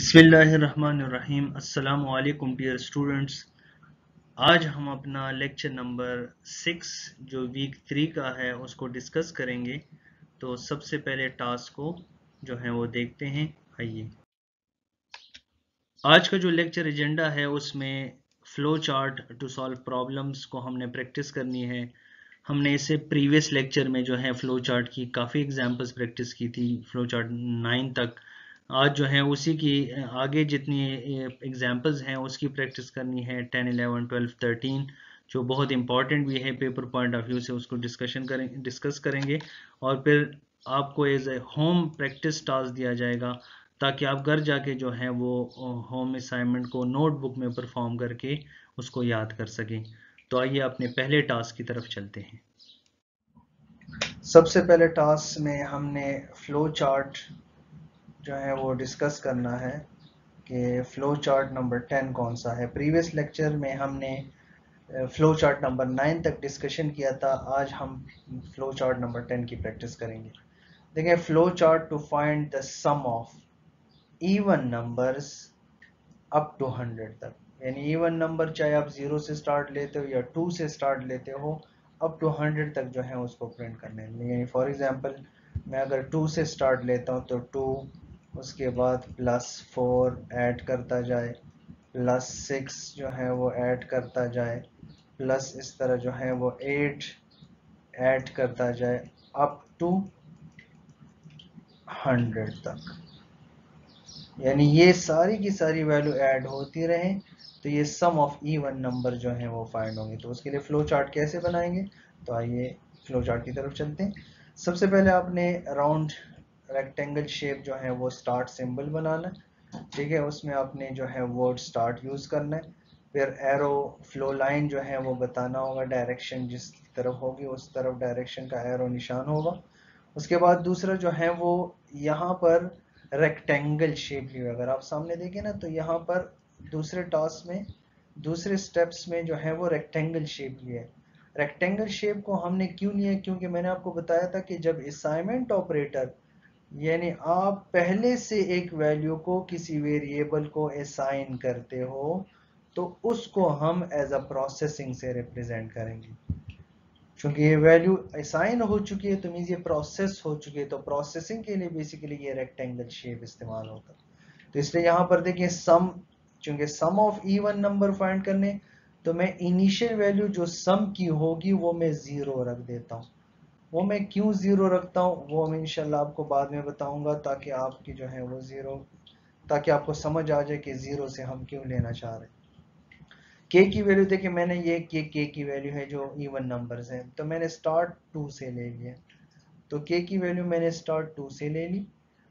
बिस्मिल्लाहिर्रहमानिर्रहीम। अस्सलामु अलैकुम डियर स्टूडेंट्स। आज हम अपना लेक्चर नंबर 6 जो वीक 3 का है उसको डिस्कस करेंगे। तो सबसे पहले टास्क को जो है वो देखते हैं। आइए, आज का जो लेक्चर एजेंडा है उसमें flow chart to solve problems को हमने प्रैक्टिस करनी है। हमने इससे प्रीवियस लेक्चर में जो है फ्लो चार्ट की काफ़ी एग्जांपल्स प्रैक्टिस की थी, फ्लो चार्ट 9 तक। आज जो है उसी की आगे जितनी एग्जांपल्स हैं उसकी प्रैक्टिस करनी है, 10, 11, 12, 13, जो बहुत इंपॉर्टेंट भी है पेपर पॉइंट ऑफ व्यू से। उसको डिस्कस करेंगे और फिर आपको as a home practice task दिया जाएगा ताकि आप घर जाके जो है वो होम असाइनमेंट को नोटबुक में परफॉर्म करके उसको याद कर सकें। तो आइए अपने पहले टास्क की तरफ चलते हैं। सबसे पहले टास्क में हमने फ्लो चार्ट जो है वो डिस्कस करना है कि फ्लो चार्ट नंबर 10 कौन सा है। प्रीवियस लेक्चर में हमने फ्लो चार्ट नंबर 9 तक डिस्कशन किया था। आज हम फ्लो चार्ट नंबर 10 की प्रैक्टिस करेंगे। देखिए, flow chart to find the sum of even numbers up to 100 तक, यानी इवन नंबर चाहे आप 0 से स्टार्ट लेते हो या 2 से स्टार्ट लेते हो, अप टू 100 तक जो है उसको प्रिंट करने हैं। यानी फॉर एग्जांपल मैं अगर 2 से स्टार्ट लेता हूँ तो 2, उसके बाद +4 ऐड करता जाए, +6 जो है वो ऐड करता जाए, प्लस इस तरह जो है वो 8 ऐड करता जाए अप टू 100 तक। यानी ये सारी की सारी वैल्यू ऐड होती रहे तो ये सम ऑफ इवन नंबर जो है वो फाइंड होंगे। तो उसके लिए फ्लो चार्ट कैसे बनाएंगे, तो आइए फ्लो चार्ट की तरफ चलते हैं। सबसे पहले आपने राउंड रेक्टेंगल शेप जो है वो स्टार्ट सिंबल बनाना है, ठीक है। उसमें आपने जो है वर्ड स्टार्ट यूज करना है। फिर एरो फ्लो लाइन जो है वो बताना होगा, डायरेक्शन जिस तरफ होगी उस तरफ डायरेक्शन का एरो निशान होगा। उसके बाद दूसरा जो है वो यहाँ पर रेक्टेंगल शेप ली हुई। अगर आप सामने देखें ना तो यहाँ पर दूसरे टास्क में दूसरे स्टेप्स में जो है वो रेक्टेंगल शेप लिया है। रेक्टेंगल शेप को हमने क्यों लिया, क्योंकि मैंने आपको बताया था कि जब असाइनमेंट ऑपरेटर, यानी आप पहले से एक वैल्यू को किसी वेरिएबल को असाइन करते हो तो उसको हम एज अ प्रोसेसिंग से रिप्रेजेंट करेंगे। क्योंकि ये वैल्यू असाइन हो चुकी है तो मीन्स ये प्रोसेस हो चुकी है, तो प्रोसेसिंग के लिए बेसिकली ये रेक्टेंगल शेप इस्तेमाल होता है। तो इसलिए यहाँ पर देखिए सम, चूंकि सम ऑफ इवन नंबर फाइंड करने, तो मैं इनिशियल वैल्यू जो सम की होगी वो मैं 0 रख देता हूँ। वो मैं क्यों 0 रखता हूँ वो मैं इंशाल्लाह आपको बाद में बताऊंगा, ताकि आपकी जो है वो 0, ताकि आपको समझ आ जाए कि 0 से हम क्यों लेना चाह रहे हैं। के की वैल्यू देखिए, मैंने ये के की वैल्यू है जो इवन नंबर्स हैं, तो मैंने स्टार्ट 2 से ले लिया। तो के की वैल्यू मैंने स्टार्ट 2 से ले ली,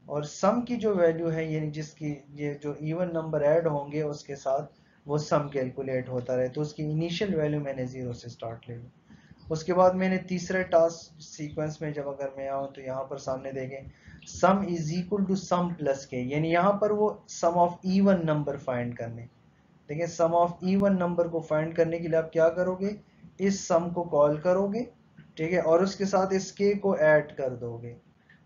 और सम की जो वैल्यू है यानी जिसकी ये जो इवन नंबर ऐड होंगे उसके साथ वो सम कैलकुलेट होता रहे, तो उसकी इनिशियल वैल्यू मैंने 0 से स्टार्ट ले ली। उसके बाद मैंने तीसरे टास्क सीक्वेंस में जब अगर मैं आऊँ तो यहाँ पर सामने देखें sum is equal to sum plus k, यानी यहाँ पर वो sum of even number find करने। देखिए, सम ऑफ इवन नंबर को फाइंड करने के लिए आप क्या करोगे, इस सम को कॉल करोगे, ठीक है, और उसके साथ इस के को ऐड कर दोगे।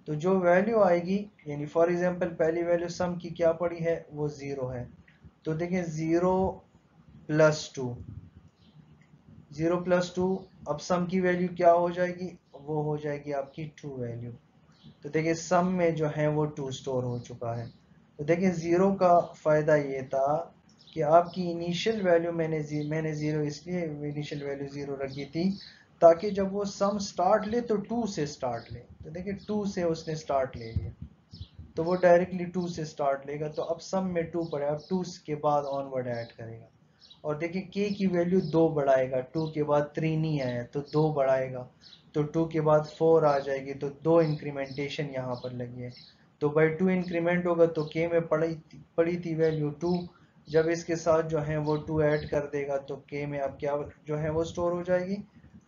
तो जो वैल्यू आएगी, यानी फॉर एग्जांपल पहली वैल्यू सम की क्या पड़ी है, वो 0 है। तो देखिए 0 + 2, 0 + 2, अब सम की वैल्यू क्या हो जाएगी, वो हो जाएगी आपकी 2 वैल्यू। तो देखिए सम में जो है वो 2 स्टोर हो चुका है। तो देखिए 0 का फायदा ये था कि आपकी इनिशियल वैल्यू मैंने 0 इसलिए इनिशियल वैल्यू 0 रखी थी ताकि जब वो सम स्टार्ट ले तो 2 से स्टार्ट ले। तो देखिए 2 से उसने स्टार्ट ले लिया तो वो डायरेक्टली 2 से स्टार्ट लेगा, तो अब सम में 2 पड़े, अब 2 के बाद ऑनवर्ड ऐड करेगा। और देखिए के की वैल्यू 2 बढ़ाएगा, 2 के बाद 3 नहीं आया तो 2 बढ़ाएगा, तो 2 के बाद 4 आ जाएगी, तो 2 इंक्रीमेंटेशन यहाँ पर लगी है। तो बाई 2 इंक्रीमेंट होगा तो के में पड़ी थी वैल्यू 2, जब इसके साथ जो है वो 2 ऐड कर देगा तो के में अब क्या जो है वो स्टोर हो जाएगी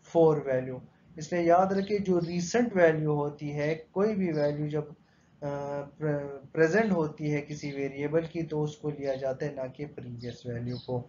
4 वैल्यू। इसलिए याद रखिए जो रीसेंट वैल्यू होती है, कोई भी वैल्यू जब प्रेजेंट होती है किसी वेरिएबल की तो उसको लिया जाता है, ना कि प्रीवियस वैल्यू को।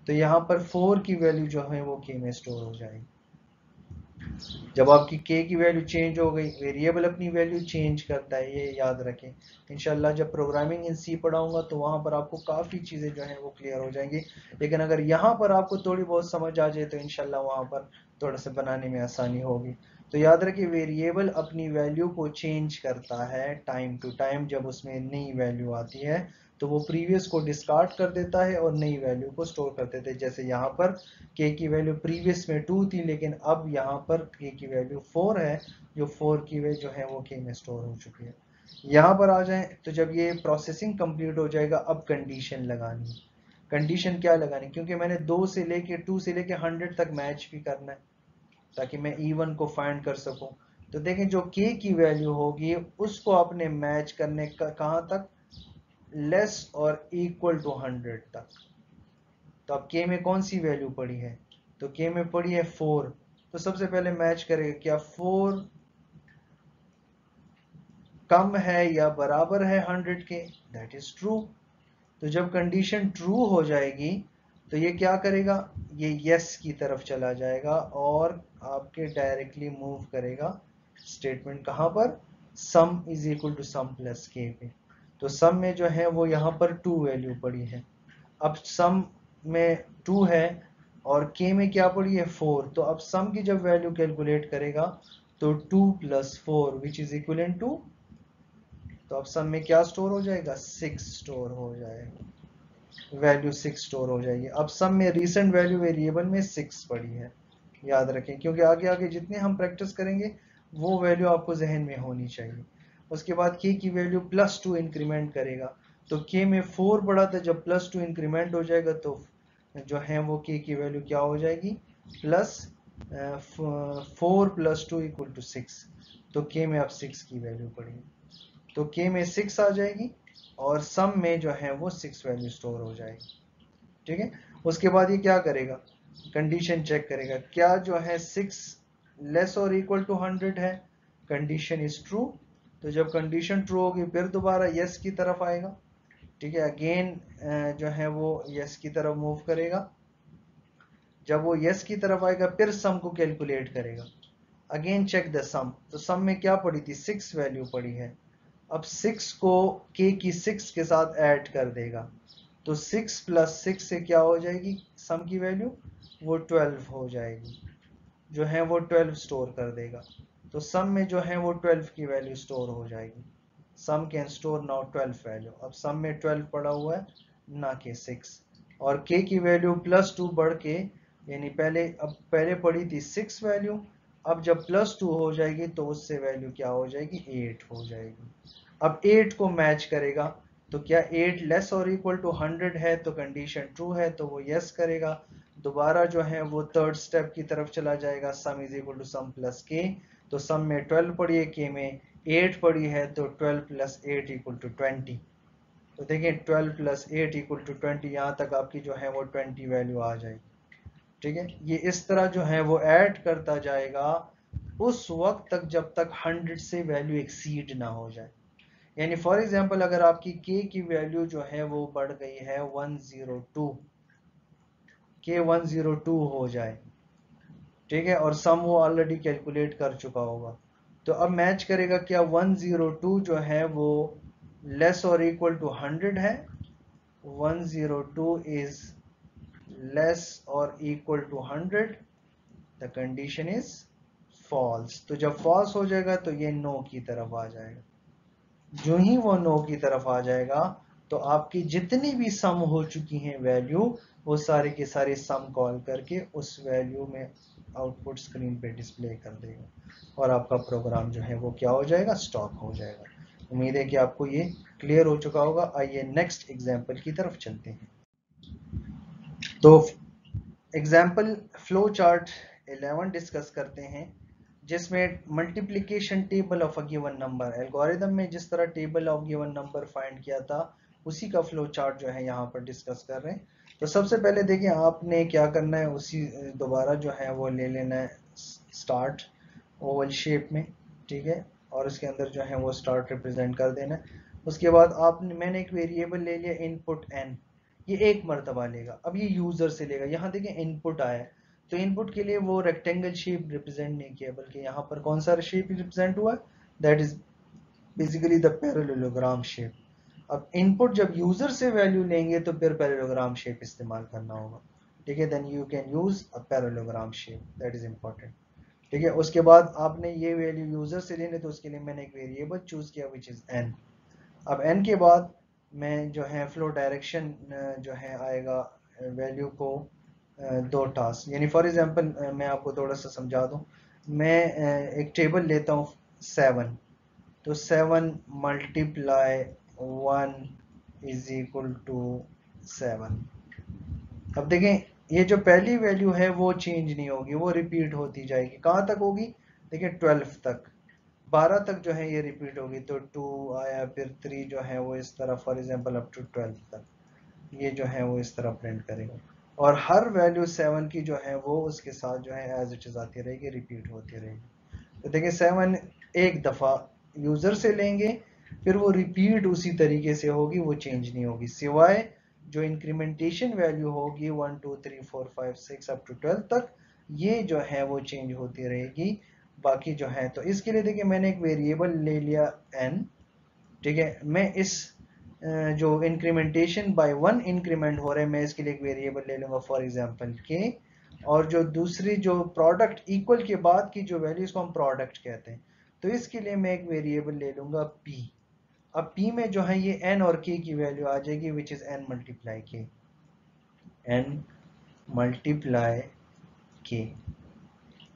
तो यहाँ पर 4 की वैल्यू जो है वो के में स्टोर हो जाएगी। जब आपकी k की वैल्यू चेंज हो गई, वेरिएबल अपनी वैल्यू चेंज करता है, ये याद रखें। इंशाल्लाह जब प्रोग्रामिंग इन सी पढ़ाऊंगा तो वहां पर आपको काफ़ी चीज़ें जो हैं वो क्लियर हो जाएंगी, लेकिन अगर यहाँ पर आपको थोड़ी बहुत समझ आ जाए तो इंशाल्लाह वहां पर थोड़ा सा बनाने में आसानी होगी। तो याद रखिए वेरिएबल अपनी वैल्यू को चेंज करता है टाइम टू टाइम। जब उसमें नई वैल्यू आती है तो वो प्रीवियस को डिस्कार्ड कर देता है और नई वैल्यू को स्टोर कर देता है। जैसे यहाँ पर k की वैल्यू प्रीवियस में 2 थी, लेकिन अब यहाँ पर k की वैल्यू 4 है, जो 4 की वैल्यू जो है वो k में स्टोर हो चुकी है। यहाँ पर आ जाए तो जब ये प्रोसेसिंग कंप्लीट हो जाएगा, अब कंडीशन लगानी है। कंडीशन क्या लगानी, क्योंकि मैंने 2 से लेके 100 तक मैच भी करना है ताकि मैं E1 को फाइंड कर सकूं। तो देखें जो k की वैल्यू होगी उसको आपने मैच करने का कहां तक, लेस और इक्वल टू 100 तक। तो अब k में कौन सी वैल्यू पड़ी है, तो k में पड़ी है 4। तो सबसे पहले मैच करेगा क्या 4 कम है या बराबर है 100 के, दैट इज ट्रू। तो जब कंडीशन ट्रू हो जाएगी तो ये क्या करेगा, ये यस की तरफ चला जाएगा और आपके डायरेक्टली मूव करेगा स्टेटमेंट कहां पर, sum is equal to sum plus k पे। तो सम में जो है वो यहाँ पर 2 वैल्यू पड़ी है। अब सम में 2 है और k में क्या पड़ी है 4, तो अब सम की जब वैल्यू कैलकुलेट करेगा तो 2 plus 4 which is equal to, तो अब सम में क्या स्टोर हो जाएगा, 6 स्टोर हो जाएगा, वैल्यू 6 स्टोर हो जाएगी। अब सम में रीसेंट वैल्यू वेरिएबल में 6 पड़ी है, याद रखें, क्योंकि आगे आगे जितने हम प्रैक्टिस करेंगे वो वैल्यू आपको जहन में होनी चाहिए। उसके बाद k की वैल्यू +2 इंक्रीमेंट करेगा, तो k में 4 पड़ा था, जब +2 इंक्रीमेंट हो जाएगा तो जो है वो k की वैल्यू क्या हो जाएगी, प्लस 4 + 2 = 6। तो k में अब 6 की वैल्यू पड़ी, तो k में 6 आ जाएगी और सम में जो है वो 6 वैल्यू स्टोर हो जाएगी। ठीक है, उसके बाद ये क्या करेगा, कंडीशन चेक करेगा क्या जो है 6 लेस और इक्वल टू 100 है, कंडीशन इज ट्रू। तो जब कंडीशन ट्रू होगी फिर दोबारा यस की तरफ आएगा। ठीक है, अगेन जो है वो यस की तरफ मूव करेगा। जब वो यस की तरफ आएगा फिर सम को कैलकुलेट करेगा, अगेन चेक द सम। तो सम में क्या पड़ी थी, 6 वैल्यू पड़ी है। अब 6 को k की 6 के साथ ऐड कर देगा, तो 6 + 6 से क्या हो जाएगी सम की वैल्यू, वो 12 हो जाएगी, जो है वो 12 स्टोर कर देगा। तो सम में जो है वो 12 की वैल्यू स्टोर हो जाएगी। Sum can store now 12 value. अब सम में 12 पड़ा हुआ है ना कि 6, और k की वैल्यू +2 बढ़ के, यानी पहले पड़ी थी 6 वैल्यू, अब जब +2 हो जाएगी तो उससे वैल्यू क्या हो जाएगी, 8 हो जाएगी। अब 8 को मैच करेगा, तो क्या 8 लेस और इक्वल टू 100 है, तो कंडीशन ट्रू है तो वो यस करेगा। दोबारा जो है वो थर्ड स्टेप की तरफ चला जाएगा, sum is equal to sum plus k. तो सम में 12 पड़ी है, के में 8 पड़ी है, तो 12 + 8 = 20। तो देखिए 12 + 8 = 20, यहाँ तक आपकी जो है वो 20 वैल्यू आ जाएगी। ठीक है, ये इस तरह जो है वो ऐड करता जाएगा उस वक्त तक जब तक 100 से वैल्यू एक्सीड ना हो जाए। यानी फॉर एग्जांपल अगर आपकी k की वैल्यू जो है वो बढ़ गई है 102, k 102 हो जाए, ठीक है, और सम वो ऑलरेडी कैलकुलेट कर चुका होगा, तो अब मैच करेगा क्या 102 जो है वो लेस और इक्वल टू 100 है, 102 इज लेस और equal to 100, the condition is false. तो जब फॉल्स हो जाएगा तो ये नो की तरफ आ जाएगा। जो ही वो नो की तरफ आ जाएगा तो आपकी जितनी भी सम हो चुकी हैं वैल्यू, वो सारे के सारे सम कॉल करके उस वैल्यू में आउटपुट स्क्रीन पे डिस्प्ले कर देगा और आपका प्रोग्राम जो है वो क्या हो जाएगा, स्टॉप हो जाएगा। उम्मीद है कि आपको ये क्लियर हो चुका होगा। आइए नेक्स्ट एग्जांपल की तरफ चलते हैं। तो एग्जाम्पल फ्लो चार्ट 11 डिस्कस करते हैं, जिसमें multiplication table of a given number, algorithm में जिस तरह table of given number find किया था उसी का फ्लो चार्ट जो है यहाँ पर डिस्कस कर रहे हैं। तो सबसे पहले देखिए आपने क्या करना है, उसी दोबारा जो है वो ले लेना है स्टार्ट ओवल शेप में, ठीक है, और उसके अंदर जो है वो स्टार्ट रिप्रेजेंट कर देना है। उसके बाद आपने मैंने एक वेरिएबल ले लिया इनपुट n, ये एक मरतबा लेगा। अब ये यूजर से लेगा, यहाँ देखिए इनपुट आया है, तो इनपुट के लिए वो रेक्टेंगल शेप रिप्रेजेंट नहीं किया, बल्कि यहाँ पर कौन सा शेप रिप्रेजेंट हुआ, that is basically the parallelogram shape. अब इनपुट जब यूजर से वैल्यू लेंगे तो फिर पैरेललोग्राम शेप इस्तेमाल करना होगा, ठीक है। Then you can use a parallelogram shape, that is important, ठीक है। उसके बाद आपने ये वैल्यू यूजर से लेने, तो उसके लिए मैंने एक वेरिएबल चूज किया विच इज n। अब n के बाद मैं जो है फ्लो डायरेक्शन जो है आएगा वैल्यू को दो टास्क, यानी फॉर एग्जांपल मैं आपको थोड़ा सा समझा दूं। मैं एक टेबल लेता हूँ 7, तो 7 मल्टीप्लाई 1 इज इक्वल टू 7। अब देखें, ये जो पहली वैल्यू है वो चेंज नहीं होगी, वो रिपीट होती जाएगी। कहाँ तक होगी, देखिए 12 तक, 12 तक जो है ये रिपीट होगी। तो 2 आया, फिर 3 जो है वो इस तरह, फॉर एग्जांपल अप टू 12 तक ये जो है वो इस तरह प्रिंट करेगा। और हर वैल्यू 7 की जो है वो उसके साथ जो है एज इट इज आती रहेगी, रिपीट होती रहेगी। तो देखिए 7 एक दफ़ा यूज़र से लेंगे, फिर वो रिपीट उसी तरीके से होगी, वो चेंज नहीं होगी, सिवाय जो इंक्रीमेंटेशन वैल्यू होगी 1 2 3 4 5 6 अप टू 12 तक, ये जो है वो चेंज होती रहेगी। बाकी जो है, तो इसके लिए देखिए मैंने एक वेरिएबल ले लिया n, ठीक है। मैं इस जो इंक्रीमेंटेशन बाय 1 इंक्रीमेंट हो रहे हैं, मैं इसके लिए एक वेरिएबल ले लूंगा फॉर एग्जांपल k। और जो दूसरी जो प्रोडक्ट इक्वल के बाद की जो वैल्यू, इसको हम प्रोडक्ट कहते हैं, तो इसके लिए मैं एक वेरिएबल ले लूंगा p। अब p में जो है ये n और k की वैल्यू आ जाएगी which is n multiply k, n multiply k।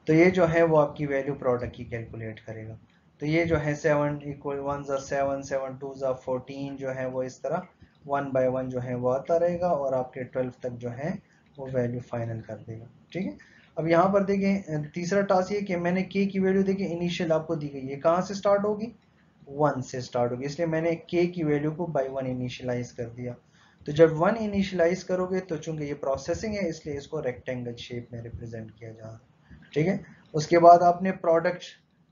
तो ये जो है वो आपकी वैल्यू प्रोडक्ट की कैलकुलेट करेगा। तो ये जो है 7 इक्वल 1 ज़ा 7 7 2 ज़ा 14 जो है वो इस तरह 1 बाय 1 जो है वो आता रहेगा, और आपके 12 तक जो है वो वैल्यू फाइनल कर देगा, ठीक है। अब यहाँ पर देखें तीसरा टास्क ये कि मैंने k की वैल्यू देखिए इनिशियल आपको दी गई है, कहाँ से स्टार्ट होगी, 1 से स्टार्ट होगी, इसलिए मैंने k की वैल्यू को बाई 1 इनिशियलाइज कर दिया। तो जब 1 इनिशियलाइज करोगे तो चूंकि ये प्रोसेसिंग है, इसलिए इसको रेक्टेंगल शेप में रिप्रेजेंट किया जा रहा है, ठीक है। उसके बाद आपने प्रोडक्ट,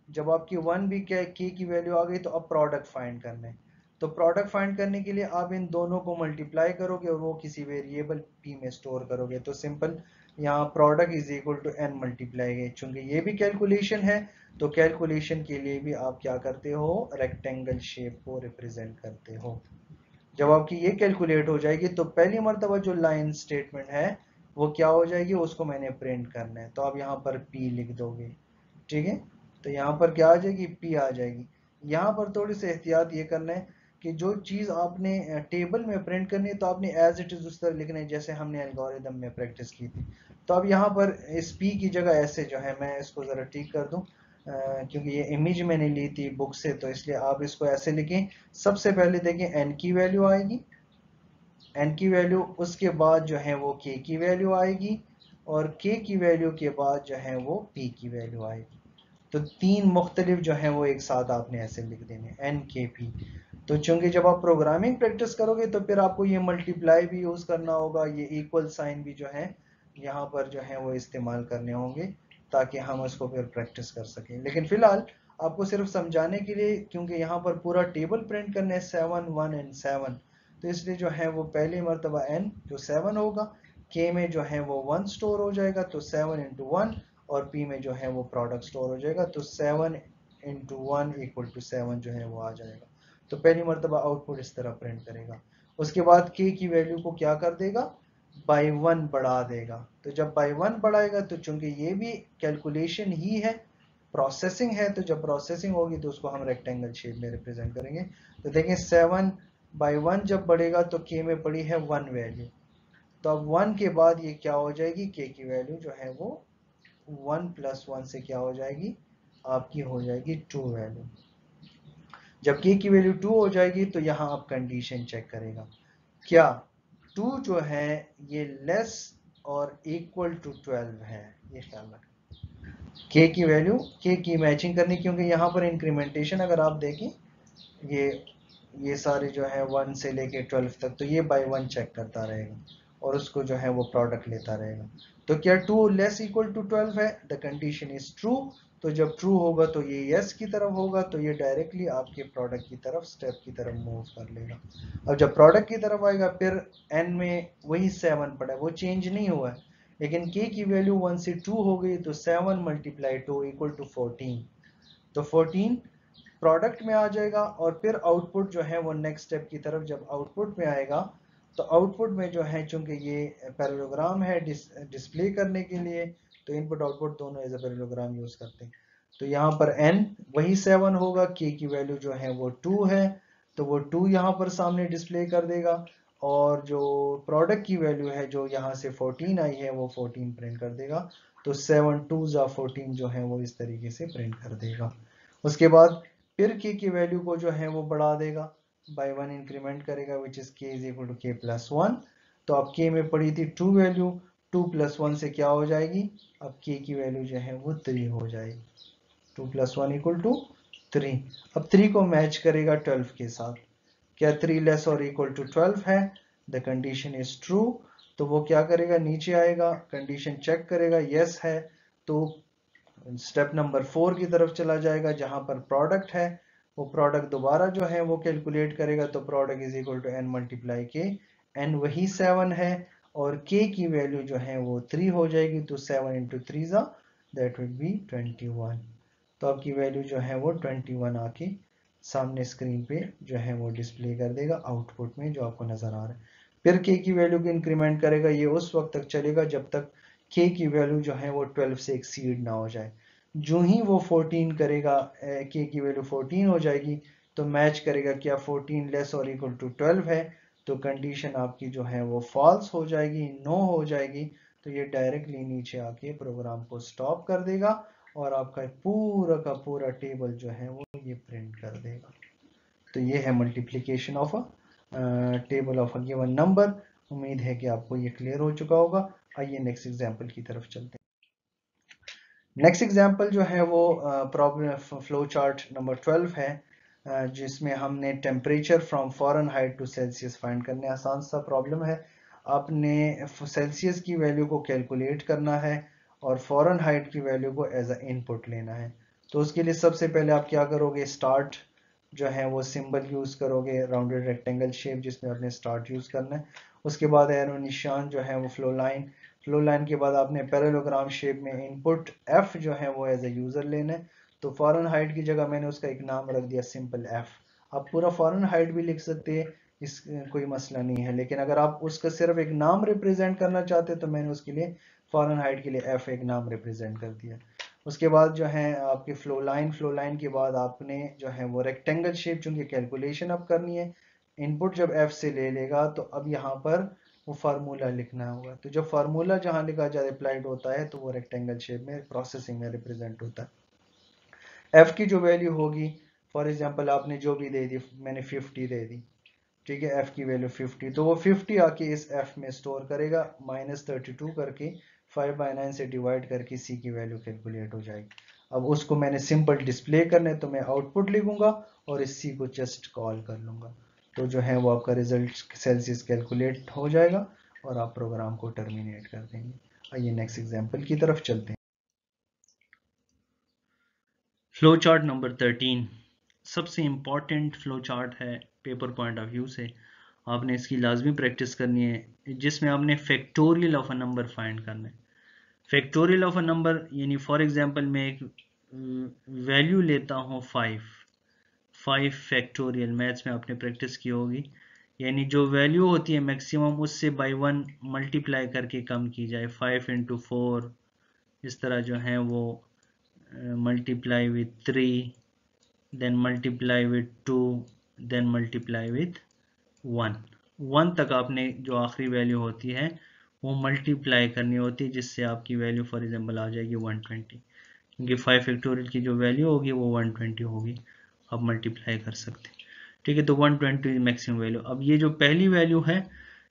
जब आपकी 1 भी क्या k की वैल्यू आ गई, तो अब प्रोडक्ट फाइंड करना है। तो प्रोडक्ट फाइंड करने के लिए आप इन दोनों को मल्टीप्लाई करोगे और वो किसी वेरिएबल p में स्टोर करोगे। तो सिंपल यहाँ product is equal to n multiply है, चूंकि ये भी कैलकुलेशन है, तो कैलकुलेशन के लिए भी आप क्या करते हो, रेक्टेंगल शेप को रिप्रेजेंट करते हो। जब आपकी ये कैलकुलेट हो जाएगी, तो पहली मर्तबा जो लाइन स्टेटमेंट है वो क्या हो जाएगी, उसको मैंने प्रिंट करना है, तो आप यहाँ पर p लिख दोगे, ठीक है। तो यहाँ पर क्या आ जाएगी, p आ जाएगी। यहाँ पर थोड़ी सी एहतियात ये करना है कि जो चीज़ आपने टेबल में प्रिंट करनी है, तो आपने एज इट इज उस तरह लिखना है जैसे हमने एल्गोरिदम में प्रैक्टिस की थी। तो अब यहाँ पर इस p की जगह ऐसे जो है, मैं इसको ज़रा ठीक कर दूँ क्योंकि ये इमेज मैंने ली थी बुक से, तो इसलिए आप इसको ऐसे लिखें। सबसे पहले देखें n की वैल्यू आएगी, n की वैल्यू, उसके बाद जो है वो k की वैल्यू आएगी, और k की वैल्यू के बाद जो है वो p की वैल्यू आएगी। तो तीन मुख्तलिफ जो है वो एक साथ आपने ऐसे लिख देने n k p। तो चूंकि जब आप प्रोग्रामिंग प्रैक्टिस करोगे तो फिर आपको ये मल्टीप्लाई भी यूज करना होगा, ये इक्वल साइन भी जो है यहाँ पर जो है वो इस्तेमाल करने होंगे, ताकि हम उसको फिर प्रैक्टिस कर सकें। लेकिन फिलहाल आपको सिर्फ समझाने के लिए, क्योंकि यहाँ पर पूरा टेबल प्रिंट करने है 7 1 एंड 7, तो इसलिए जो है वो पहली मरतबा n जो 7 होगा, k में जो है वो 1 स्टोर हो जाएगा, तो 7 इंटू 1, और p में जो है वो प्रोडक्ट स्टोर हो जाएगा, तो 7 इंटू 1 इक्वल टू 7 जो है वो आ जाएगा। तो पहली मरतबा आउटपुट इस तरह प्रिंट करेगा। उसके बाद k की वैल्यू को क्या कर देगा, बाई 1 बढ़ा देगा। तो जब बाई 1 बढ़ाएगा, तो चूंकि ये भी कैलकुलेशन ही है, प्रोसेसिंग है, तो जब प्रोसेसिंग होगी तो उसको हम रेक्टेंगल शेप में रिप्रेजेंट करेंगे। तो देखें 7 बाई 1 जब बढ़ेगा, तो k में पड़ी है 1 वैल्यू, तो अब 1 के बाद ये क्या हो जाएगी, k की वैल्यू जो है वो 1 प्लस 1 से क्या हो जाएगी, आपकी हो जाएगी 2 वैल्यू। जब k की वैल्यू 2 हो जाएगी, तो यहाँ आप कंडीशन चेक करेगा, क्या 2 जो है ये लेस और इक्वल टू 12 है, ये ख्याल रखें। k की वैल्यू, k की मैचिंग करनी, क्योंकि यहाँ पर इंक्रीमेंटेशन अगर आप देखें, ये सारे जो है 1 से लेके 12 तक, तो ये बाय 1 चेक करता रहेगा और उसको जो है वो प्रोडक्ट लेता रहेगा। तो क्या 2 लेस इक्वल टू 12 है, द कंडीशन इज ट्रू। तो जब ट्रू होगा तो ये यस की तरफ होगा, तो ये डायरेक्टली आपके प्रोडक्ट की तरफ, स्टेप की तरफ मूव कर लेगा। अब जब प्रोडक्ट की तरफ आएगा, फिर एन में वही 7 पड़ा है, वो चेंज नहीं हुआ है, लेकिन k की वैल्यू 1 से 2 हो गई तो 7 मल्टीप्लाई 2 इक्वल टू 14, तो 14 प्रोडक्ट में आ जाएगा। और फिर आउटपुट जो है वो नेक्स्ट स्टेप की तरफ जब आउटपुट में आएगा तो आउटपुट में जो है चूंकि ये पैरेललोग्राम है डिस्प्ले करने के लिए, तो इनपुट आउटपुट दोनों एज ए पैरेललोग्राम यूज करते हैं। तो यहाँ पर n वही 7 होगा, k की वैल्यू जो है वो 2 है तो वो 2 यहाँ पर सामने डिस्प्ले कर देगा, और जो प्रोडक्ट की वैल्यू है जो यहाँ से 14 आई है वो 14 प्रिंट कर देगा। तो 7 2 14 जो है वो इस तरीके से प्रिंट कर देगा। उसके बाद फिर k की वैल्यू को जो है वो बढ़ा देगा, बाय 1 इंक्रीमेंट करेगा which is k is equal to k plus 1। तो अब k में पड़ी थी 2 वैल्यू, 2 प्लस 1 से क्या हो जाएगी, अब k की वैल्यू जो है वो 3 हो जाएगी, 2 प्लस 1 इक्वल टू 3। अब 3 को मैच करेगा 12 के साथ, क्या 3 लेस और इक्वल टू 12 है, द कंडीशन इज ट्रू। तो वो क्या करेगा, नीचे आएगा, कंडीशन चेक करेगा, यस है, तो स्टेप नंबर 4 की तरफ चला जाएगा जहां पर प्रोडक्ट है। वो प्रोडक्ट दोबारा जो है वो कैलकुलेट करेगा, तो product is equal to n multiply k, n वही 7 है और k की वैल्यू जो है वो 3 हो जाएगी, तो 7 इंटू 3 दैट विल बी 21। तो आपकी वैल्यू जो है वो 21 आके सामने स्क्रीन पे जो है वो डिस्प्ले कर देगा आउटपुट में जो आपको नजर आ रहा है। फिर k की वैल्यू को इंक्रीमेंट करेगा, ये उस वक्त तक चलेगा जब तक k की वैल्यू जो है वो 12 से एक्सीड ना हो जाए। जो ही वो 14 करेगा, k की वैल्यू 14 हो जाएगी, तो मैच करेगा क्या 14 लेस और इक्वल टू 12 है, तो कंडीशन आपकी जो है वो फॉल्स हो जाएगी, नो हो जाएगी। तो ये डायरेक्टली नीचे आके प्रोग्राम को स्टॉप कर देगा और आपका पूरा का पूरा टेबल जो है वो ये प्रिंट कर देगा। तो ये है multiplication of a table of a given number. उम्मीद है कि आपको ये क्लियर हो चुका होगा। आइए नेक्स्ट एग्जांपल की तरफ चलते हैं। नेक्स्ट एग्जांपल जो है वो प्रॉब्लम फ्लो चार्ट नंबर 12 है, जिसमें हमने temperature from Fahrenheit to Celsius find करने। आसान सा प्रॉब्लम है, आपने सेल्सियस की वैल्यू को कैलकुलेट करना है और फ़ारेनहाइट की वैल्यू को एज अ इनपुट लेना है। तो उसके लिए सबसे पहले आप क्या करोगे, स्टार्ट जो है वो सिंबल यूज करोगे, राउंडेड रेक्टेंगल शेप जिसमें आपने स्टार्ट यूज करना है। उसके बाद एरो निशान जो है वो फ्लो लाइन के बाद आपने पैरेललोग्राम शेप में इनपुट f जो है वो एज ए यूजर लेना है। तो फ़ारेनहाइट की जगह मैंने उसका एक नाम रख दिया सिंपल f। आप पूरा फ़ारेनहाइट भी लिख सकते हैं, इस कोई मसला नहीं है, लेकिन अगर आप उसका सिर्फ एक नाम रिप्रेजेंट करना चाहते तो मैंने उसके लिए फ़ारेनहाइट के लिए f एक नाम रिप्रेजेंट कर दिया। उसके बाद जो है आपकी फ्लो लाइन के बाद आपने जो है वो रेक्टेंगल शेप, चूंकि कैलकुलेशन अब करनी है, इनपुट जब f से ले लेगा तो अब यहाँ पर वो फार्मूला लिखना होगा। तो जब फार्मूला जहाँ लिखा जाए अप्लाइड होता है तो वो रेक्टेंगल शेप में प्रोसेसिंग में रिप्रेजेंट होता है। f की जो वैल्यू होगी, फॉर एग्जांपल आपने जो भी दे दी, मैंने 50 दे दी, ठीक है, f की वैल्यू 50, तो वो 50 आके इस f में स्टोर करेगा, -32 करके 5/9 से डिवाइड करके c की वैल्यू कैलकुलेट हो जाएगी। अब उसको मैंने सिंपल डिस्प्ले करना है तो मैं आउटपुट लिखूंगा और इस c को जस्ट कॉल कर लूंगा, तो जो है वो आपका रिजल्ट सेल्सियस कैलकुलेट हो जाएगा और आप प्रोग्राम को टर्मिनेट कर देंगे। आइए नेक्स्ट एग्जांपल की तरफ चलते हैं। फ्लो चार्ट नंबर 13 सबसे इम्पॉर्टेंट फ्लो चार्ट है पेपर पॉइंट ऑफ व्यू से। आपने इसकी लाजमी प्रैक्टिस करनी है, जिसमें आपने factorial of a number find करना है। फैक्टोरियल ऑफ अ नंबर यानी फॉर एग्जांपल मैं एक वैल्यू लेता हूँ 5 फैक्टोरियल, मैथ्स में आपने प्रैक्टिस की होगी, यानी जो वैल्यू होती है मैक्सिमम उससे बाय 1 मल्टीप्लाई करके कम की जाए, 5 इंटू 4, इस तरह जो है वो multiply with 3, then multiply with 2, then multiply with 1 तक आपने जो आखिरी वैल्यू होती है वो मल्टीप्लाई करनी होती है, जिससे आपकी वैल्यू फॉर एग्जांपल आ जाएगी 120, क्योंकि 5 फैक्टोरियल की जो वैल्यू होगी वो 120 होगी, आप मल्टीप्लाई कर सकते हैं, ठीक है। तो 120 मैक्सिमम वैल्यू। अब ये जो पहली वैल्यू है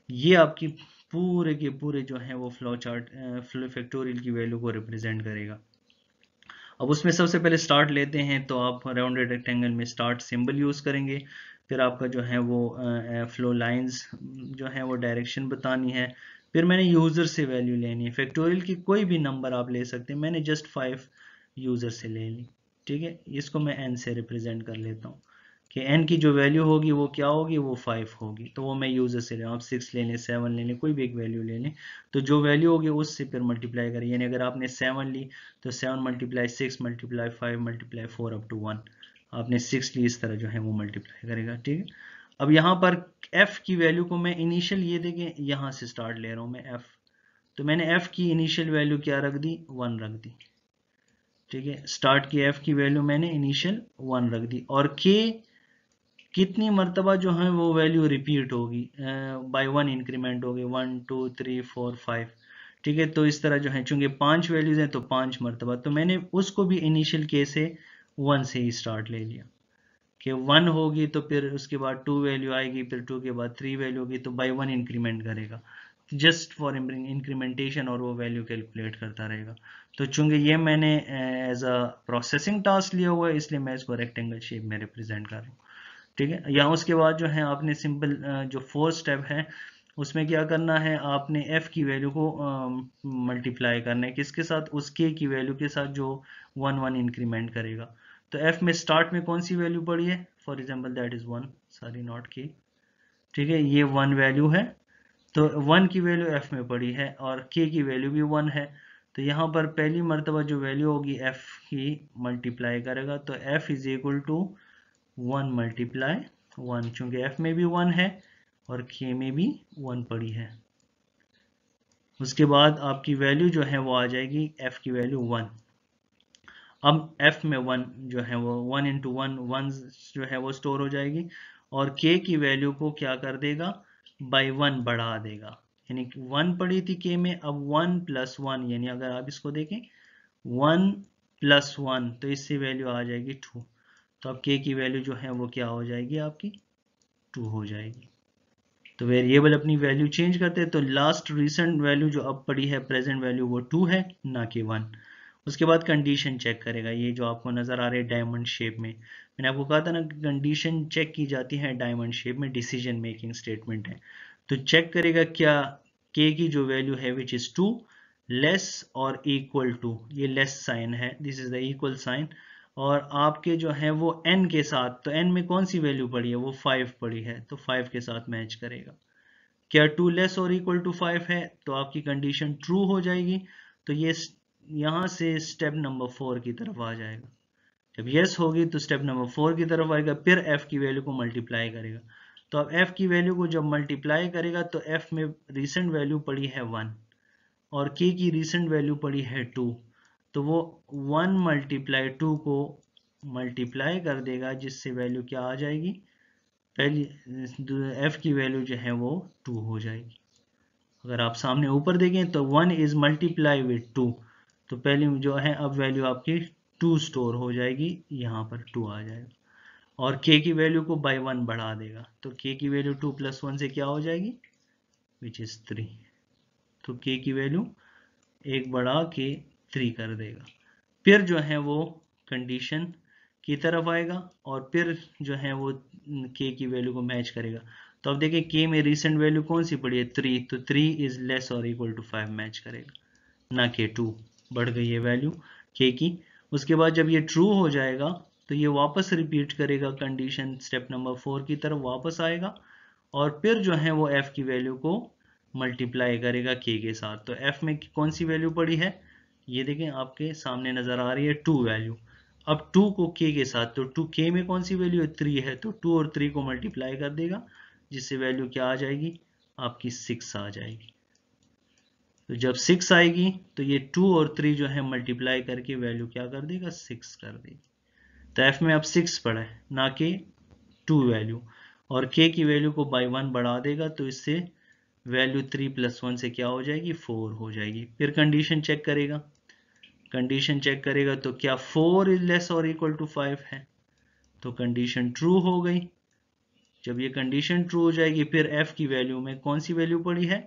ये आपकी पूरे के पूरे जो है वो फ्लो चार्ट फैक्टोरियल की वैल्यू को रिप्रेजेंट करेगा। अब उसमें सबसे पहले स्टार्ट लेते हैं, तो आप राउंडेड रेक्टेंगल में स्टार्ट सिंबल यूज़ करेंगे। फिर आपका जो है वो फ्लो लाइंस जो है वो डायरेक्शन बतानी है। फिर मैंने यूज़र से वैल्यू लेनी है, फैक्टोरियल की कोई भी नंबर आप ले सकते हैं, मैंने जस्ट 5 यूज़र से ले ली, ठीक है। इसको मैं n से रिप्रेजेंट कर लेता हूँ। कि n की जो वैल्यू होगी वो क्या होगी, वो 5 होगी। तो वो मैं यूजर से ले, आप 6 ले लें, 7 ले लें, कोई भी एक वैल्यू ले लें, तो जो वैल्यू होगी उससे फिर मल्टीप्लाई करें। यानी अगर आपने 7 ली तो 7 multiply 6 multiply 5 multiply 4 up to 1, आपने 6 ली, इस तरह जो है वो मल्टीप्लाई करेगा। ठीक है, अब यहाँ पर f की वैल्यू को मैं इनिशियल, ये देखें यहाँ से स्टार्ट ले रहा हूँ मैं f, तो मैंने f की इनिशियल वैल्यू क्या रख दी, 1 रख दी। ठीक है, स्टार्ट की f की वैल्यू मैंने इनिशियल 1 रख दी, और k कितनी मर्तबा जो है वो वैल्यू रिपीट होगी, बाय 1 इंक्रीमेंट होगी, 1 2 3 4 5। ठीक है, तो इस तरह जो है, चूंकि 5 वैल्यूज हैं तो 5 मर्तबा, तो मैंने उसको भी इनिशियल के से 1 से ही स्टार्ट ले लिया कि 1 होगी तो फिर उसके बाद 2 वैल्यू आएगी, फिर 2 के बाद 3 वैल्यू होगी, तो बाय 1 इंक्रीमेंट करेगा जस्ट फॉर इंक्रीमेंटेशन, और वो वैल्यू कैलकुलेट करता रहेगा। तो चूंकि ये मैंने एज अ प्रोसेसिंग टास्क लिया हुआ है, इसलिए मैं इसको रेक्टेंगल शेप में रिप्रेजेंट कर रहा हूँ। ठीक है, यहाँ उसके बाद जो है आपने सिंपल जो फोर्थ स्टेप है उसमें क्या करना है, आपने f की वैल्यू को मल्टीप्लाई करना है किसके साथ, उस k की वैल्यू के साथ जो 1 1 इंक्रीमेंट करेगा। तो f में स्टार्ट में कौन सी वैल्यू पड़ी है, for example that is 1, sorry not k। ठीक है, ये 1 वैल्यू है, तो 1 की वैल्यू f में पड़ी है और k की वैल्यू भी 1 है। तो यहाँ पर पहली मर्तबा जो वैल्यू होगी f की मल्टीप्लाई करेगा, तो f is equal to 1 multiply 1, चूंकि f में भी 1 है और k में भी 1 पड़ी है। उसके बाद आपकी वैल्यू जो है वो आ जाएगी f की वैल्यू 1। अब f में 1 जो है वो 1 इंटू 1 1 जो है वो स्टोर हो जाएगी, और k की वैल्यू को क्या कर देगा, बाई 1 बढ़ा देगा। यानी 1 पड़ी थी k में, अब 1 प्लस 1, यानी अगर आप इसको देखें 1 प्लस 1, तो इससे वैल्यू आ जाएगी 2। तो अब k की वैल्यू जो है वो क्या हो जाएगी, आपकी 2 हो जाएगी। तो वेरिएबल अपनी वैल्यू चेंज करते हैं, तो लास्ट रिसेंट वैल्यू जो अब पड़ी है, प्रेजेंट वैल्यू, वो 2 है, ना कि 1। उसके बाद कंडीशन चेक करेगा, ये जो आपको नजर आ रहे हैं डायमंड शेप में, मैंने आपको कहा था ना कंडीशन चेक की जाती है डायमंड शेप में, डिसीजन मेकिंग स्टेटमेंट है। तो चेक करेगा क्या k की जो वैल्यू है विच इज 2 लेस और इक्वल टू, ये लेस साइन है, this is the equal sign, और आपके जो है वो n के साथ, तो n में कौन सी वैल्यू पड़ी है, वो 5 पड़ी है, तो 5 के साथ मैच करेगा। क्या 2 लेस और इक्वल टू 5 है, तो आपकी कंडीशन ट्रू हो जाएगी। तो ये यहां से स्टेप नंबर 4 की तरफ आ जाएगा। जब यस होगी तो स्टेप नंबर 4 की तरफ आएगा, फिर f की वैल्यू को मल्टीप्लाई करेगा। तो अब f की वैल्यू को जब मल्टीप्लाई करेगा तो f में रिसेंट वैल्यू पड़ी है 1 और k की रिसेंट वैल्यू पड़ी है 2, तो वो 1 मल्टीप्लाई 2 को मल्टीप्लाई कर देगा, जिससे वैल्यू क्या आ जाएगी, पहली f की वैल्यू जो है वो 2 हो जाएगी। अगर आप सामने ऊपर देखें तो 1 इज मल्टीप्लाई विथ 2, तो पहली जो है अब वैल्यू आपकी 2 स्टोर हो जाएगी, यहाँ पर 2 आ जाएगा, और k की वैल्यू को बाय 1 बढ़ा देगा, तो k की वैल्यू 2 प्लस 1 से क्या हो जाएगी, विच इज 3। तो k की वैल्यू एक बढ़ा के 3 कर देगा, फिर जो है वो कंडीशन की तरफ आएगा, और फिर जो है वो k की वैल्यू को मैच करेगा। तो अब देखिए k में रिसेंट वैल्यू कौन सी पड़ी है, 3, तो 3 इज लेस और इक्वल टू 5 मैच करेगा, ना कि 2, बढ़ गई है वैल्यू k की। उसके बाद जब ये ट्रू हो जाएगा तो ये वापस रिपीट करेगा कंडीशन, स्टेप नंबर 4 की तरफ वापस आएगा, और फिर जो है वो f की वैल्यू को मल्टीप्लाई करेगा k के साथ। तो f में कौन सी वैल्यू पड़ी है, ये देखें आपके सामने नजर आ रही है 2 वैल्यू। अब 2 को k के साथ, तो 2 k में कौन सी वैल्यू है, 3 है, तो 2 और 3 को मल्टीप्लाई कर देगा, जिससे वैल्यू क्या आ जाएगी, आपकी 6 आ जाएगी। तो जब 6 आएगी तो ये 2 और 3 जो है मल्टीप्लाई करके वैल्यू क्या कर देगा, 6 कर देगी। तो f में अब 6 पड़ा है, ना कि 2 वैल्यू, और k की वैल्यू को बाय 1 बढ़ा देगा, तो इससे वैल्यू 3 प्लस 1 से क्या हो जाएगी, 4 हो जाएगी। फिर कंडीशन चेक करेगा, कंडीशन चेक करेगा तो क्या 4 इज लेस और इक्वल टू 5 है, तो कंडीशन ट्रू हो गई। जब ये कंडीशन ट्रू हो जाएगी, फिर f की वैल्यू में कौन सी वैल्यू पड़ी है,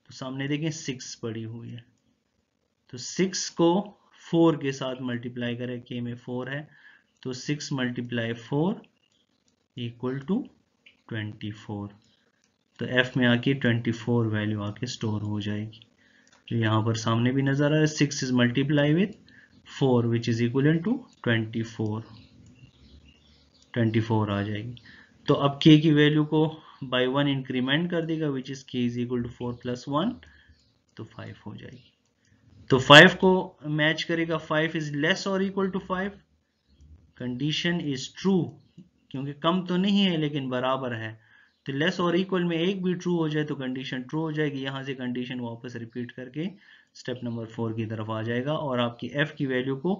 तो सामने देखें 6 पड़ी हुई है, तो 6 को 4 के साथ मल्टीप्लाई करें, k में 4 है, तो 6 मल्टीप्लाई 4 इक्वल टू 24। तो f में आके 24 वैल्यू आके स्टोर हो जाएगी, जो यहाँ पर सामने भी नजर आ रहा है, 6 is multiply with 4 which is equal to 24। 24 आ जाएगी। तो अब k की वैल्यू को बाई 1 इंक्रीमेंट कर देगा, which is k is equal to 4 plus 1, तो 5 हो जाएगी। तो 5 को मैच करेगा, 5 इज लेस और equal to 5, condition is true, क्योंकि कम तो नहीं है लेकिन बराबर है। तो लेस और इक्वल में एक भी ट्रू हो जाए तो कंडीशन ट्रू हो जाएगी। यहां से कंडीशन वापस रिपीट करके स्टेप नंबर 4 की तरफ आ जाएगा और आपकी f की वैल्यू को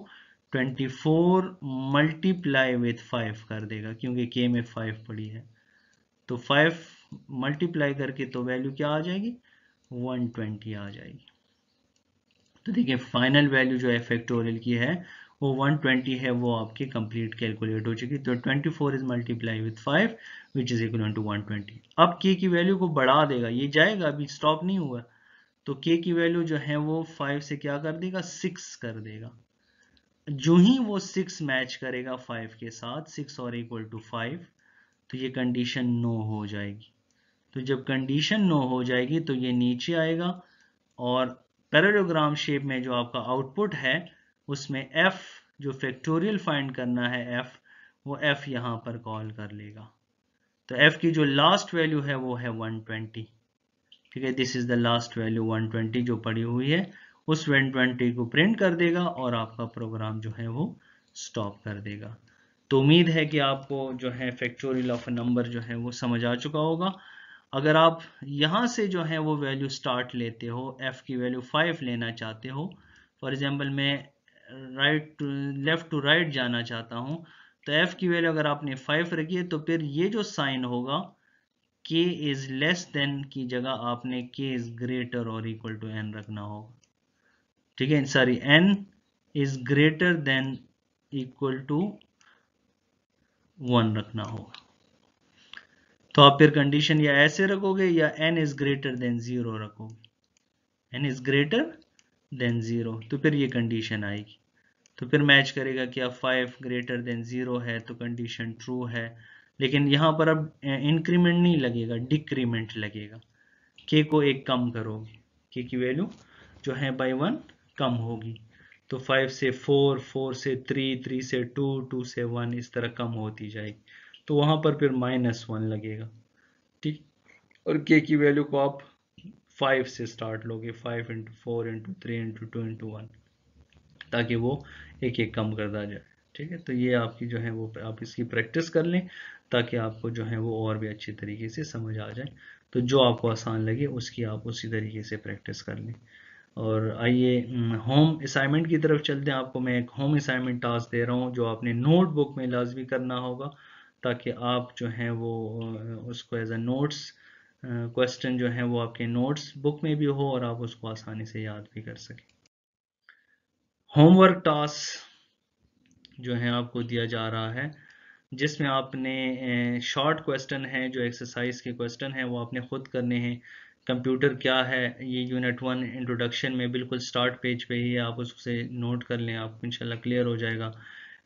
24 मल्टीप्लाई विथ 5 कर देगा, क्योंकि k में 5 पड़ी है। तो 5 मल्टीप्लाई करके तो वैल्यू क्या आ जाएगी, 120 आ जाएगी। तो देखिए फाइनल वैल्यू जो है फैक्टोरियल की है वो 120 है, वो आपकी कंप्लीट कैलकुलेट हो चुकी। तो 24 is multiply with 5 which is equal to 120। अब k की वैल्यू को बढ़ा देगा, ये जाएगा, अभी स्टॉप नहीं हुआ। तो k की वैल्यू जो है वो 5 से क्या कर देगा, 6 कर देगा। जो ही वो 6 मैच करेगा 5 के साथ, 6 और इक्वल टू 5, तो ये कंडीशन नो हो जाएगी। तो जब कंडीशन नो हो जाएगी तो ये नीचे आएगा और पैरेललोग्राम शेप में जो आपका आउटपुट है उसमें f जो फैक्टोरियल फाइंड करना है f, वो f यहां पर कॉल कर लेगा। तो f की जो लास्ट वैल्यू है वो है 120। ठीक है, this is the last value 120 जो पड़ी हुई है, उस 120 को प्रिंट कर देगा और आपका प्रोग्राम जो है वो स्टॉप कर देगा। तो उम्मीद है कि आपको जो है फैक्टोरियल ऑफ अ नंबर जो है वो समझ आ चुका होगा। अगर आप यहाँ से जो है वो वैल्यू स्टार्ट लेते हो, f की वैल्यू 5 लेना चाहते हो, फॉर एग्जांपल मैं लेफ्ट टू राइट जाना चाहता हूँ, तो f की वैल्यू अगर आपने 5 रखी है तो फिर ये जो साइन होगा k इज लेस देन की जगह आपने k इज ग्रेटर और इक्वल टू n रखना होगा। ठीक है, sorry, n is greater than equal to 1 रखना होगा। तो आप फिर कंडीशन या ऐसे रखोगे या n इज ग्रेटर देन 0 रखोगे, n इज ग्रेटर देन 0, तो फिर ये कंडीशन आएगी। तो फिर मैच करेगा कि अब 5 ग्रेटर देन 0 है तो कंडीशन ट्रू है, लेकिन यहां पर अब इंक्रीमेंट नहीं लगेगा, डिक्रीमेंट लगेगा। k को एक कम करोगे, k की वैल्यू जो है बाई 1 कम होगी। तो 5 से 4, 4 से 3, 3 से 2, 2 से 1, इस तरह कम होती जाएगी। तो वहां पर फिर -1 लगेगा। ठीक, और k की वैल्यू को आप 5 से स्टार्ट लोगे, 5 इंटू 4 इंटू 3 इंटू 2 इंटू 1, ताकि वो एक एक कम करता जाए। ठीक है, तो ये आपकी जो है वो आप इसकी प्रैक्टिस कर लें ताकि आपको जो है वो और भी अच्छे तरीके से समझ आ जाए। तो जो आपको आसान लगे उसकी आप उसी तरीके से प्रैक्टिस कर लें। और आइए होम असाइनमेंट की तरफ चलते हैं। आपको मैं एक होम असाइनमेंट टास्क दे रहा हूँ जो आपने नोटबुक में लाजमी करना होगा, ताकि आप जो है वो उसको एज अ नोट्स क्वेश्चन जो है वो आपके नोट्स बुक में भी हो और आप उसको आसानी से याद भी कर सकें। होमवर्क टास्क जो है आपको दिया जा रहा है, जिसमें आपने शॉर्ट क्वेश्चन है, जो एक्सरसाइज के क्वेश्चन है वो आपने खुद करने हैं। कंप्यूटर क्या है ये यूनिट 1 इंट्रोडक्शन में बिल्कुल स्टार्ट पेज पे ही है, आप उससे नोट कर लें, आपको इंशाल्लाह क्लियर हो जाएगा।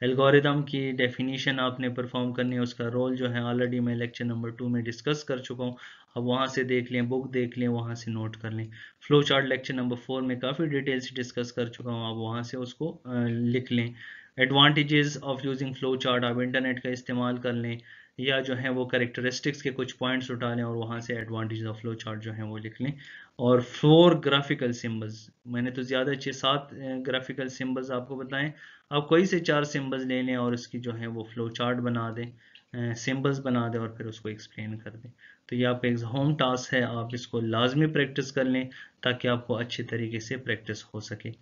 एल्गोरिदम की डेफिनेशन आपने परफॉर्म करनी है, उसका रोल जो है ऑलरेडी मैं लेक्चर नंबर 2 में डिस्कस कर चुका हूँ, अब वहाँ से देख लें, बुक देख लें, वहाँ से नोट कर लें। फ्लो चार्ट लेक्चर नंबर 4 में काफ़ी डिटेल से डिस्कस कर चुका हूँ, आप वहाँ से उसको लिख लें। Advantages of using flow chart, आप इंटरनेट का इस्तेमाल कर लें या जो है वो करेक्टरिस्टिक्स के कुछ पॉइंट्स उठा लें और वहाँ से एडवांटेज ऑफ फ्लो चार्ट जो है वो लिख लें। और 4 ग्राफिकल सिम्बल्स, मैंने तो ज़्यादा 6-7 ग्राफिकल सिम्बल्स आपको बताएं, आप कोई से 4 सिम्बल्स ले लें और उसकी जो है वो फ्लो चार्ट बना दें, सिम्बल्स बना दें और फिर उसको एक्सप्लेन कर दें। तो ये आपका एक होम टास्क है, आप इसको लाजमी प्रैक्टिस कर लें ताकि आपको अच्छे तरीके से प्रैक्टिस हो सके।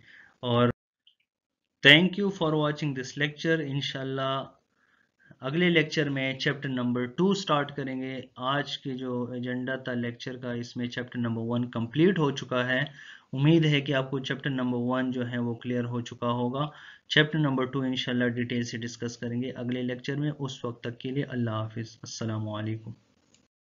और thank you for watching this lecture. इंशाल्लाह अगले लेक्चर में चैप्टर नंबर 2 स्टार्ट करेंगे। आज के जो एजेंडा था लेक्चर का, इसमें चैप्टर नंबर 1 कंप्लीट हो चुका है। उम्मीद है कि आपको चैप्टर नंबर 1 जो है वो क्लियर हो चुका होगा। चैप्टर नंबर 2 इंशाल्लाह डिटेल से डिस्कस करेंगे अगले लेक्चर में। उस वक्त तक के लिए अल्लाह हाफिज़, अस्सलाम वालेकुम।